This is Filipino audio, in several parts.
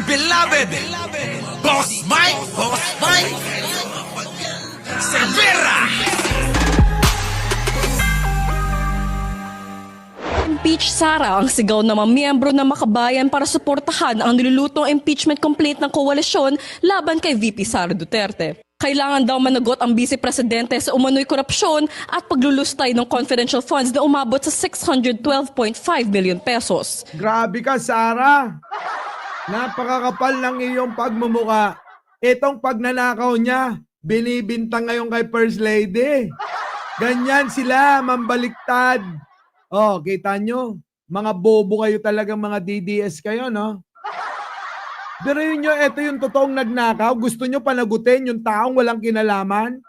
dear beloved, Boss Mike Cervera. Impeach Sara ang sigaw ng mga miyembro ng Makabayan para suportahan ang nilulutong impeachment complaint ng koalisyon laban kay VP Sara Duterte. Kailangan daw managot ang Vice Presidente sa umano'y korupsyon at paglulustay ng confidential funds na umabot sa 612.5 million pesos. Grabe ka, Sara. Napakakapal ng iyong pagmumuka. Itong pagnanakaw niya, binibintang ngayon kay First Lady. Ganyan sila, mambaliktad. Oh, kita nyo? Mga bobo kayo talaga, mga DDS kayo, no? Pero yun nyo, ito yung totoong nagnakaw. Gusto nyo panagutin yung taong walang kinalaman?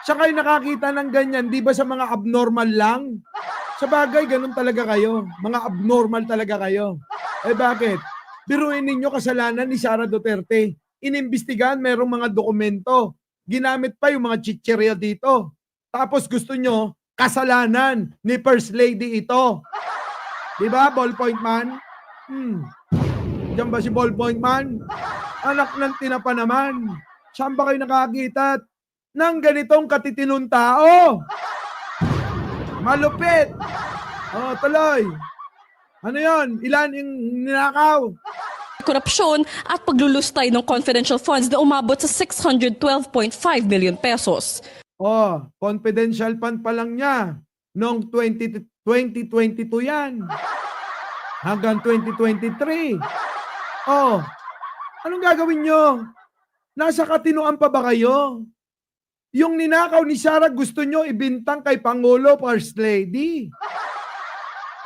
Siya kayo nakakita ng ganyan, di ba sa mga abnormal lang? Sa bagay, ganun talaga kayo. Mga abnormal talaga kayo. Eh bakit? Biruin ninyo kasalanan ni Sara Duterte. Inimbestigahan, merong mga dokumento. Ginamit pa yung mga chichirya dito. Tapos gusto nyo, kasalanan ni First Lady ito. Di ba, ballpoint man? Diyan ba si ballpoint man? Anak ng tinapa naman. Saan ba kayo nakakita ng ganitong katitinong tao? Malupit. Oh, tuloy. Ano yon? Ilan yung ninakaw? Korupsyon at paglulustay ng confidential funds na umabot sa 612.5 million pesos. Oh, confidential fund pa lang niya. Noong 2022 yan. Hanggang 2023. Oh, anong gagawin nyo? Nasa katinuan pa ba kayo? Yung ninakaw ni Sara gusto nyo ibintang kay Pangulo, First Lady.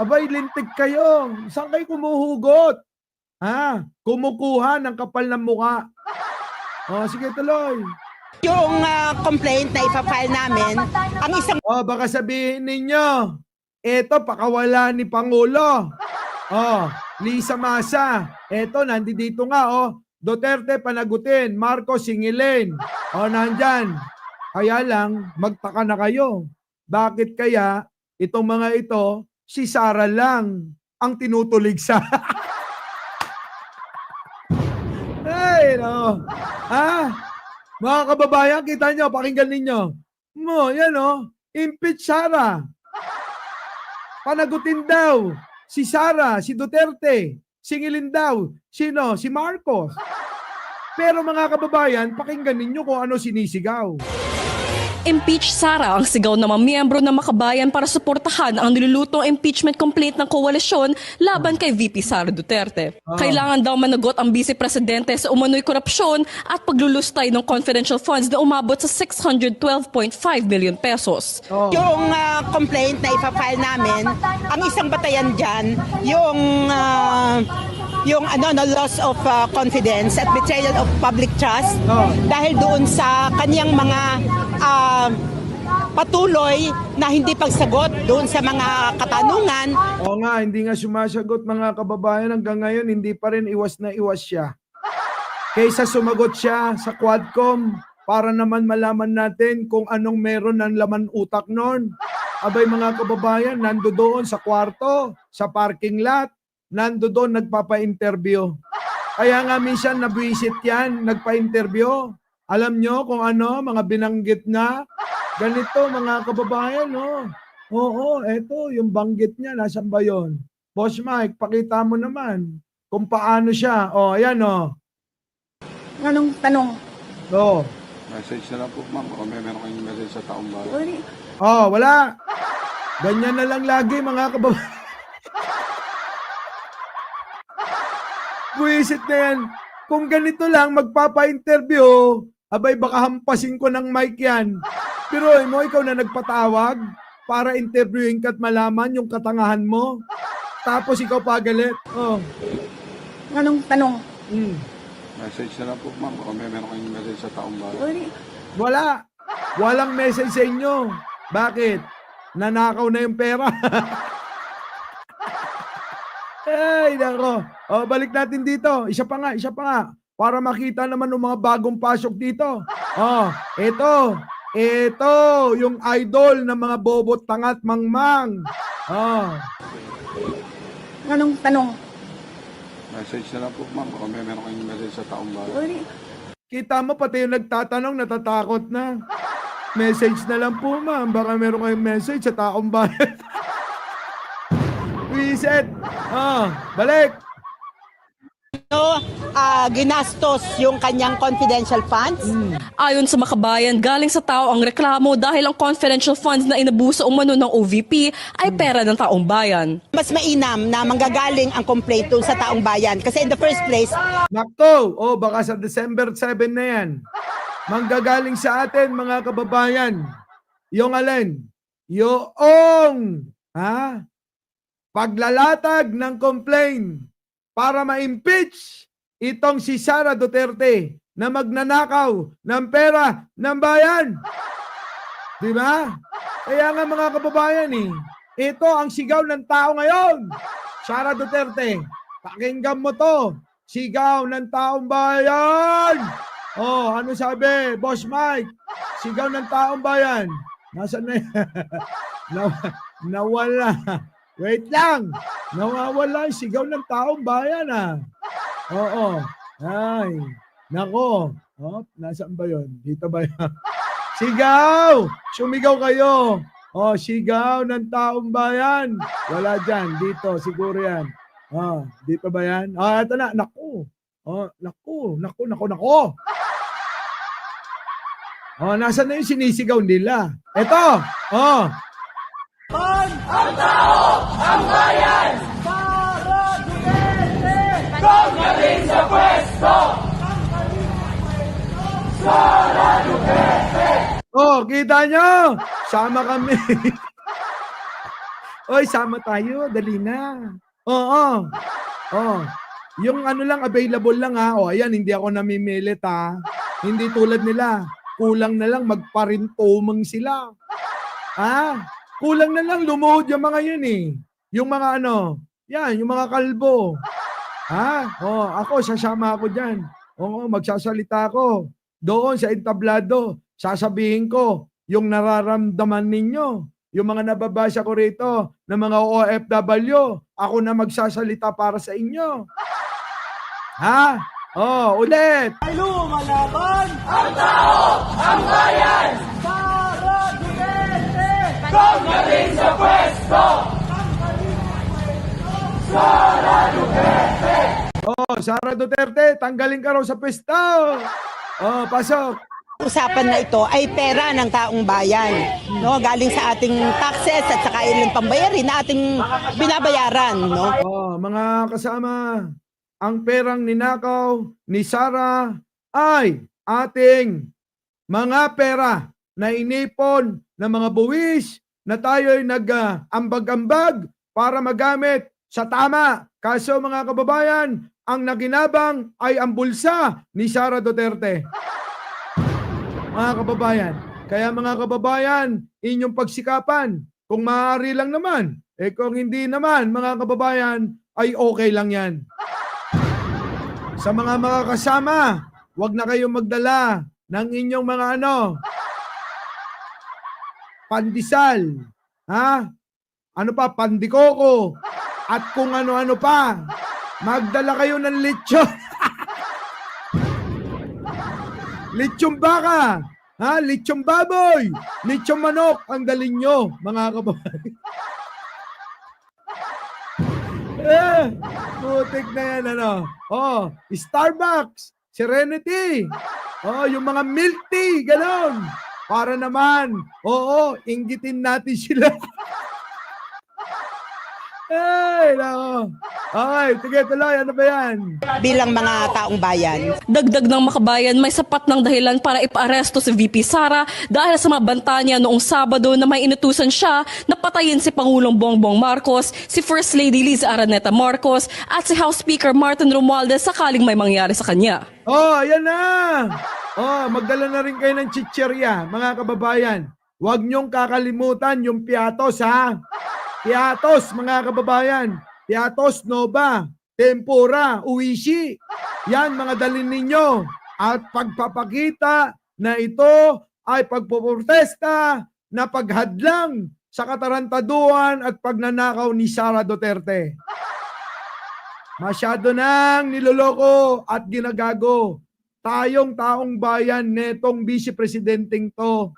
Abay, lintik kayo. Saan kayo kumuhugot? Ha? Kumukuha ng kapal ng muka. Oh, sige tuloy. Yung complaint na ipafile namin, ang isang... Oh, baka sabihin ninyo, eto pakawala ni Pangulo. Oh, Lisa Masa. Eto, nandito nga, oh. Duterte panagutin, Marcos singilin. Oh, nandyan. Kaya lang, magtaka na kayo. Bakit kaya itong mga ito, si Sara lang ang tinutulig sa... Ay, no. Ha? Mga kababayan, kita nyo, pakinggan ninyo. Yan impeach Sara. Panagutin daw si Sara, si Duterte. Singilin daw. Sino? Si Marcos. Pero mga kababayan, pakinggan ninyo kung ano sinisigaw. Impeach Sara ang sigaw ng mga miyembro ng Makabayan para suportahan ang nilulutong impeachment complaint ng koalisyon laban kay VP Sara Duterte. Kailangan daw managot ang Vice Presidente sa umano'y korupsyon at paglulustay ng confidential funds na umabot sa 612.5 million pesos. Yung complaint na ipafile namin, ang isang batayan dyan, yung loss of confidence at betrayal of public trust dahil doon sa kanyang mga patuloy na hindi pagsagot doon sa mga katanungan. Oo nga, hindi nga sumasagot mga kababayan hanggang ngayon, hindi pa rin iwas na iwas siya. Kaysa sumagot siya sa Quadcom para naman malaman natin kung anong meron ng laman utak nun. Abay mga kababayan, nando doon sa kwarto, sa parking lot, nando doon nagpapa-interview. Kaya nga minsan nabwisit yan, nagpa-interview. Alam nyo kung ano, mga binanggit na, ganito mga kababayan, no? Oo, eto, yung banggit niya, nasan ba yun? Boss Mike, pakita mo naman kung paano siya. O, ayan, o. Anong tanong? O. Message na lang po, ma'am. O meron kayong message sa taong bayan. O, wala. Ganyan na lang lagi, mga kababayan. Buisit na yan. Kung ganito lang, magpapa-interview, abay baka hampasin ko ng mic yan. Pero mo, ikaw na nagpatawag para interviewin ka at malaman yung katangahan mo. Tapos ikaw pagalit. Oh. Anong tanong? Message na lang po, ma'am. O meron kayong message sa taong bayan. Wala. Walang message sa inyo. Bakit? Nanakaw na yung pera. Ay, nako. O, balik natin dito. Isa pa nga. Para makita naman ng mga bagong pasok dito. Oh, ito, yung idol ng mga bobot, tangat, mangmang. Oh. Anong tanong? Message na lang po, ma'am. Baka meron kayong message sa taong bayan. Kita mo, pati yung nagtatanong, natatakot na. Message na lang po, ma'am. Baka meron kayong message sa taong bayan. Reset. Balik. Ginastos yung kanyang confidential funds. Ayon sa makabayan, galing sa tao ang reklamo dahil ang confidential funds na inabuso umano ng OVP ay pera ng taong bayan. Mas mainam na manggagaling ang complaint dun sa taong bayan. Kasi in the first place, Nakto. Baka sa December 7 na yan. Manggagaling sa atin, mga kababayan. Yung alin? Yung, paglalatag ng complaint para ma-impeach itong si Sara Duterte na magnanakaw ng pera ng bayan. Di ba? Kaya nga mga kababayan ito ang sigaw ng tao ngayon. Sara Duterte, pakinggan mo to. Sigaw ng taong bayan. Ano sabi, Boss Mike? Sigaw ng taong bayan. Nasaan na yan? Nawala. Wait lang. Nawawala yung sigaw ng taong bayan Oo. Ay. Nako. Nasaan ba yun? Dito ba yun? Sigaw! Sumigaw kayo. Sigaw ng taong bayan. Wala dyan. Dito. Siguro yan. Dito ba yan? Ito na. Naku. Naku. Nasaan na yung sinisigaw nila? Ito. Ang tao, ang bayan, Sara Duterte, pagdating sa pwesto. Sara Duterte. Kita nyo? Sama kami. Oy, sama tayo. Dali na. Yung ano lang, available lang ayan, hindi ako namimilit Hindi tulad nila. Kulang na lang magparintomang sila. Kulang na lang lumuhod yung mga yun Yung mga yung mga kalbo. Ako, sasama ako dyan. Magsasalita ako. Doon sa entablado, sasabihin ko yung nararamdaman ninyo. Yung mga nababasa ko rito ng mga OFW, ako na magsasalita para sa inyo. Ulit. Ay lumalaban ang tao, ang bayan, Sara Duterte, pagdating sa pwesto. Sara Duterte. Sara Duterte, tanggalin ka raw sa pwesto. Pasok. usapan na ito ay pera ng taong bayan, no? Galing sa ating taxes at saka ilang pambayarin na ating binabayaran, no? Mga kasama, ang perang ninakaw ni Sara ay ating mga pera na inipon ng mga buwis na tayo'y nag-ambag-ambag para magamit sa tama. Kaso mga kababayan, ang naginabang ay ang bulsa ni Sara Duterte. Mga kababayan, kaya mga kababayan, inyong pagsikapan, kung maaari lang naman, kung hindi naman, mga kababayan, ay okay lang yan. Sa mga kasama, wag na kayong magdala ng inyong mga pandesal, ano pa, pandikoko, at kung ano-ano pa. Magdala kayo ng lechon. Lechon baka, lechon baboy, lechon manok, ang dalin nyo, mga kababayan. Putik na yan, Starbucks, Serenity, yung mga milk tea, ganon. Para naman, inggitin natin sila. Okay, sige, tuloy. Ano ba yan? Bilang mga taong bayan. Dagdag ng makabayan, may sapat ng dahilan para ipaaresto si VP Sara dahil sa mga banta niya noong Sabado na may inutusan siya na patayin si Pangulong Bongbong Marcos, si First Lady Liza Araneta Marcos at si House Speaker Martin Romualdez sakaling may mangyari sa kanya. Ayan na! Magdala na rin kayo ng chichirya, mga kababayan. Huwag niyong kakalimutan yung piatos, Piatos, mga kababayan. Piatos, Nova, Tempura, Uishi. Yan, mga dalhin ninyo. At pagpapakita na ito ay pagpoprotesta na paghadlang sa katarantaduhan at pagnanakaw ni Sara Duterte. Masyado nang niloloko at ginagago tayong taong bayan netong vice presidenteng to.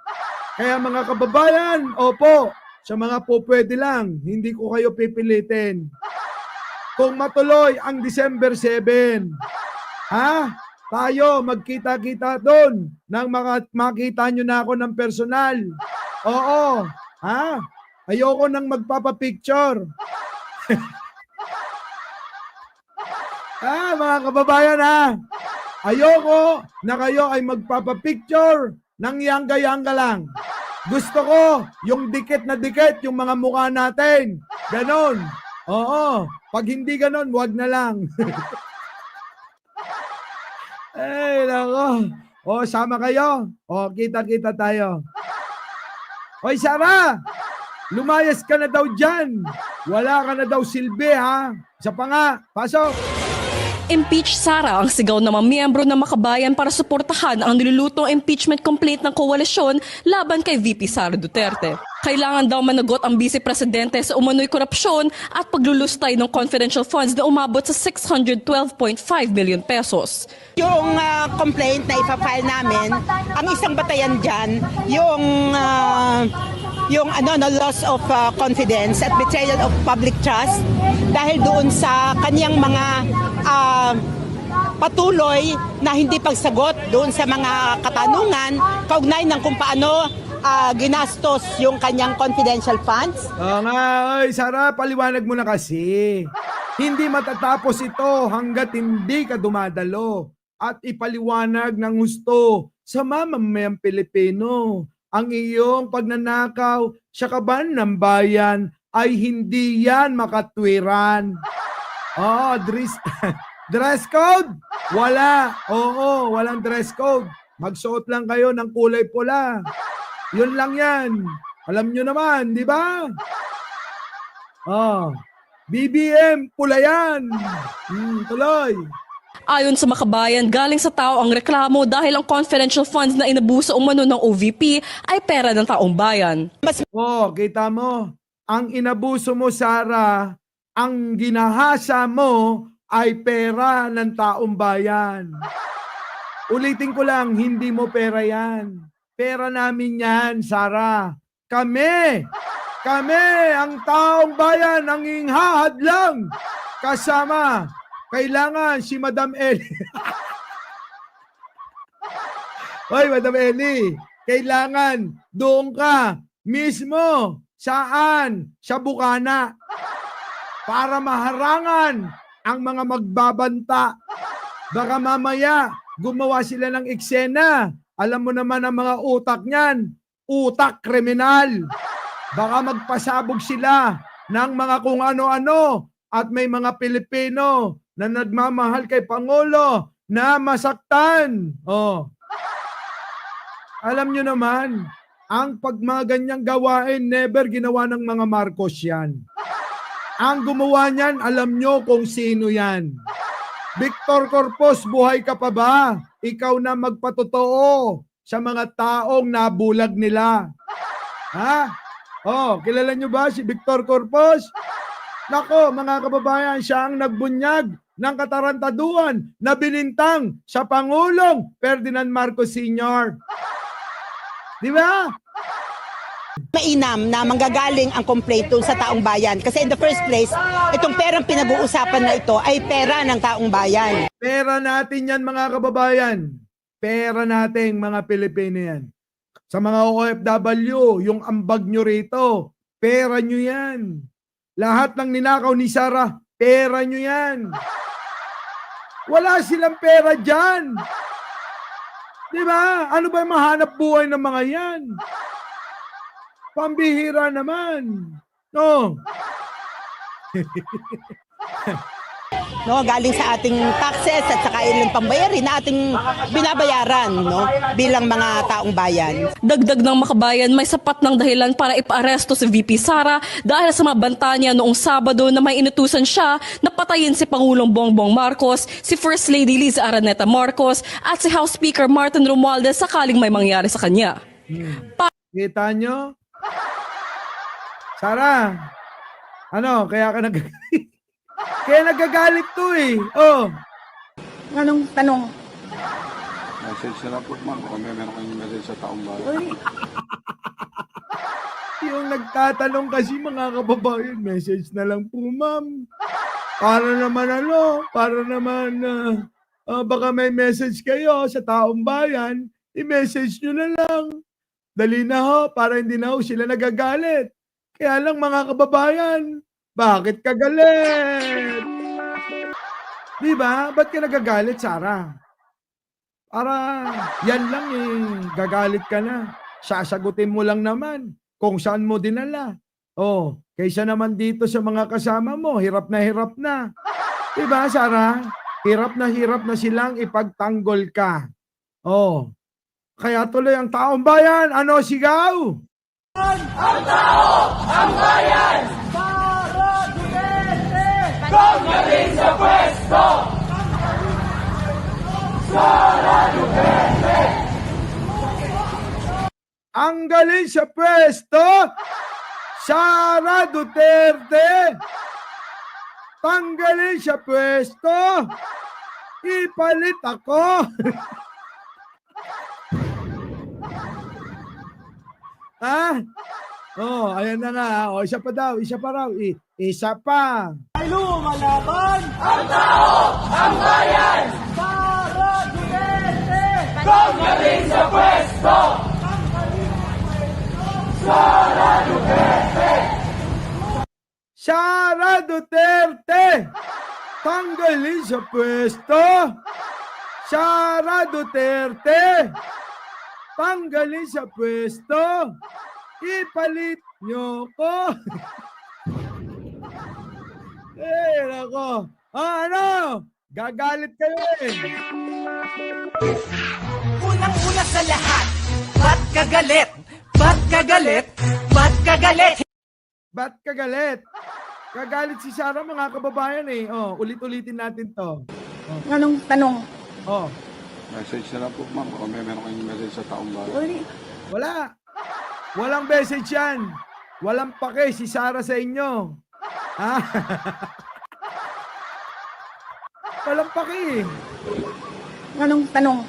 Kaya mga kababayan, opo, sa mga po pwede lang, hindi ko kayo pipilitin. Kung matuloy ang December 7, tayo magkita-kita doon nang makita nyo na ako ng personal. Oo, ayoko nang magpapapicture. Mga kababayan ayoko na kayo ay magpapapicture ng yangga-yangga lang. Gusto ko yung dikit na dikit yung mga mukha natin. Ganon. Oo. Pag hindi ganon, wag na lang. Ay, nako. O, sama kayo. O, kita-kita tayo. Hoy, Sara! Lumayas ka na daw dyan. Wala ka na daw silbi, Isa pa nga. Pasok. Impeach Sara ang sigaw ng mga miyembro ng Makabayan para suportahan ang nilulutong impeachment complaint ng koalisyon laban kay VP Sara Duterte. Kailangan daw managot ang vice presidente sa umano'y korupsyon at paglulustay ng confidential funds na umabot sa 612.5 million pesos. Yung complaint na ipafile namin, ang isang batayan dyan, yung loss of confidence at betrayal of public trust dahil doon sa kaniyang mga patuloy na hindi pagsagot doon sa mga katanungan kaugnay ng kung paano ginastos yung kanyang confidential funds. Oy, Sara, paliwanag mo na kasi. Hindi matatapos ito hanggat hindi ka dumadalo at ipaliwanag ng gusto sa mamamayang Pilipino. Ang iyong pagnanakaw sa kaban ng bayan ay hindi yan makatwiran. Dress code? Wala. Oo, walang dress code. Magsuot lang kayo ng kulay pula. Yun lang yan. Alam nyo naman, di ba? BBM, pula yan. Tuloy. Ayon sa Makabayan, galing sa tao ang reklamo dahil ang confidential funds na inabuso umano ng OVP ay pera ng taong bayan. Kita mo, ang inabuso mo, Sara, ang ginahasa mo ay pera ng taong bayan. Ulitin ko lang, hindi mo pera yan. Pera namin yan, Sara. Kami, ang taong bayan, ang inghahad lang. Kasama, kailangan si Madam Eli. Hoy, Madam Eli, kailangan doon ka mismo. Saan? Sa bukana. Para maharangan ang mga magbabanta. Baka mamaya, gumawa sila ng eksena. Alam mo naman ang mga utak niyan. Utak kriminal. Baka magpasabog sila ng mga kung ano-ano. At may mga Pilipino na nagmamahal kay Pangulo na masaktan. Alam nyo naman, ang pag mga ganyang gawain, never ginawa ng mga Marcos yan. Ang gumawa niyan, alam nyo kung sino yan. Victor Corpus, buhay ka pa ba? Ikaw na magpatotoo sa mga taong nabulag nila. Kilala nyo ba si Victor Corpus? Nako, mga kababayan, siya ang nagbunyag ng katarantaduhan na binintang sa Pangulong Ferdinand Marcos Sr. Di ba? Mainam na manggagaling ang complaint doon sa taong bayan. Kasi in the first place, itong perang pinag-uusapan na ito ay pera ng taong bayan. Pera natin yan, mga kababayan. Pera natin, mga Pilipino yan. Sa mga OFW, yung ambag nyo rito, pera nyo yan. Lahat ng ninakaw ni Sara, pera nyo yan. Wala silang pera dyan. Di ba? Ano ba yung mahanap buhay ng mga yan? Pambihira naman. No. Galing sa ating taxes at saka ilang pambayarin na ating binabayaran bilang mga taong bayan. Dagdag ng Makabayan, may sapat ng dahilan para ipaaresto si VP Sara dahil sa mga banta niya noong Sabado na may inutusan siya na patayin si Pangulong Bongbong Marcos, si First Lady Liza Araneta Marcos at si House Speaker Martin Romualdez sakaling may mangyari sa kanya. Kita nyo? Sara, kaya ka nag... Kaya nagagalit to eh. Oh, Anong tanong? Message na lang po, ma'am. Kung meron kayong message sa taong bayan. yung nagtatanong kasi mga kababayan, message na lang po, ma'am. Para naman baka may message kayo sa taong bayan, i-message nyo na lang. Dali na ho, para hindi na ho sila nagagalit. Kaya lang mga kababayan, bakit ka galit? Di ba? Ba't ka nagagalit, Sarah? Para yan lang eh, gagalit ka na. Sasagutin mo lang naman kung saan mo dinala. Oh, kaysa naman dito sa mga kasama mo, hirap na hirap na. Diba, Sarah? Hirap na silang ipagtanggol ka. Oh, kaya tuloy ang taong bayan, ano sigaw? Ang tao, ang bayan, Sara Duterte, tanggalin sa pwesto! Sara Duterte! Ang galing sa pwesto, Sara Duterte. Tanggalin sa pwesto. Ipalit ako. Ha? Oh, ayan na nga. Oh, isa pa daw, isa pa raw. Isa pa. Ay lumalaban ang tao, ang bayan, Sara Duterte, tanggalin sa pwesto! Sara Duterte! Sara Duterte. Tanggalin sa pwesto. Sara Duterte. Tanggalin sa pwesto. Ipalit nyo ko. Eh, nako. Ano? Gagalit kayo eh. Unang-una sa lahat, ba't ka galit? Ba't ka galit? Ba't ka galit? Ba't ka galit? Gagalit si Sarah mga kababayan eh. Oh, ulit-ulitin natin to. Anong tanong? Oh, Message na lang po, ma'am. Kung meron kayong message sa taong bayan. wala. Walang message yan. Walang pake si Sarah sa inyo. Ha? Walang pake eh. Anong tanong?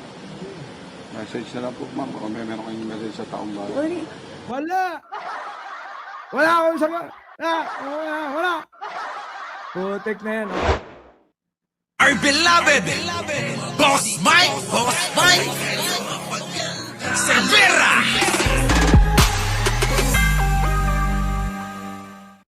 Message na lang po, ma'am. Kung meron kayong message sa taong bayan. Wala. Wala akong sagot. Wala. Putik na yan. Our beloved, Boss Mike, Severa!